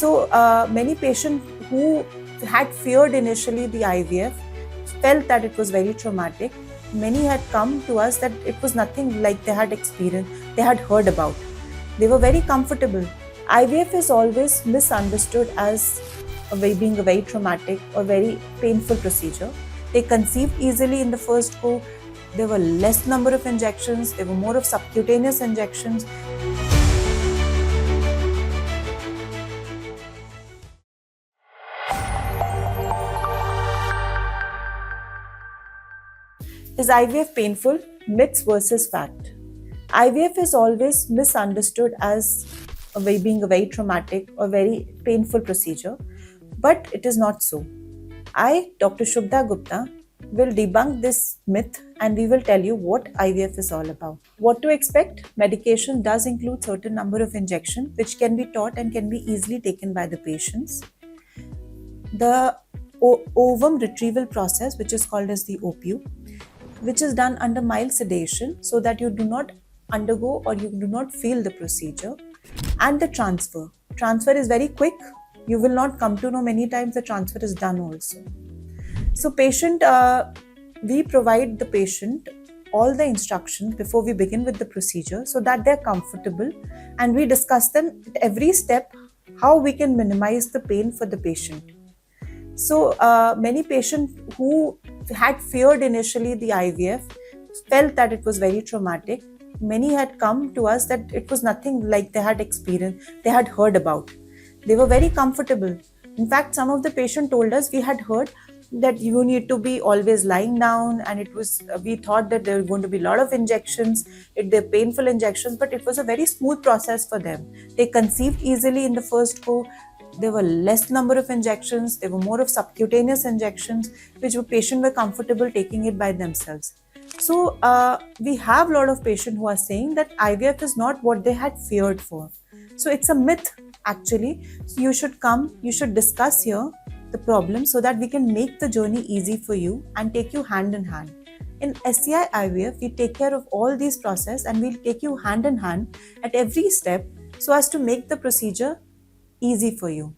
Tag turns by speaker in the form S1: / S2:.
S1: So many patients who had feared initially the IVF felt that it was very traumatic. Many had come to us that it was nothing like they had experienced, they had heard about. They were very comfortable. IVF is always misunderstood as being a very traumatic or very painful procedure. They conceived easily in the first go. There were less number of injections. There were more of subcutaneous injections. Is IVF painful? Myths versus fact. IVF is always misunderstood as being a very traumatic or very painful procedure, but it is not so. I, Dr. Shubhda Gupta, will debunk this myth and we will tell you what IVF is all about. What to expect? Medication does include certain number of injections which can be taught and can be easily taken by the patients. The ovum retrieval process, which is called as the OPU, which is done under mild sedation so that you do not undergo or you do not feel the procedure, and the transfer. Transfer is very quick. You will not come to know many times the transfer is done also. So we provide the patient all the instructions before we begin with the procedure so that they're comfortable, and we discuss them at every step how we can minimize the pain for the patient. So many patients who had feared initially the IVF felt that it was very traumatic. Many had come to us that it was nothing like they had experienced, they had heard about. They were very comfortable. In fact, some of the patients told us we had heard that you need to be always lying down, and we thought that there were going to be a lot of injections, they're painful injections, but it was a very smooth process for them. They conceived easily in the first go. There were less number of injections. There were more of subcutaneous injections, which the patient were comfortable taking it by themselves. So we have a lot of patients who are saying that IVF is not what they had feared for. So it's a myth actually. So you should come, you should discuss here the problem so that we can make the journey easy for you and take you hand in hand. In SCI IVF, we take care of all these processes and we'll take you hand in hand at every step so as to make the procedure easy for you.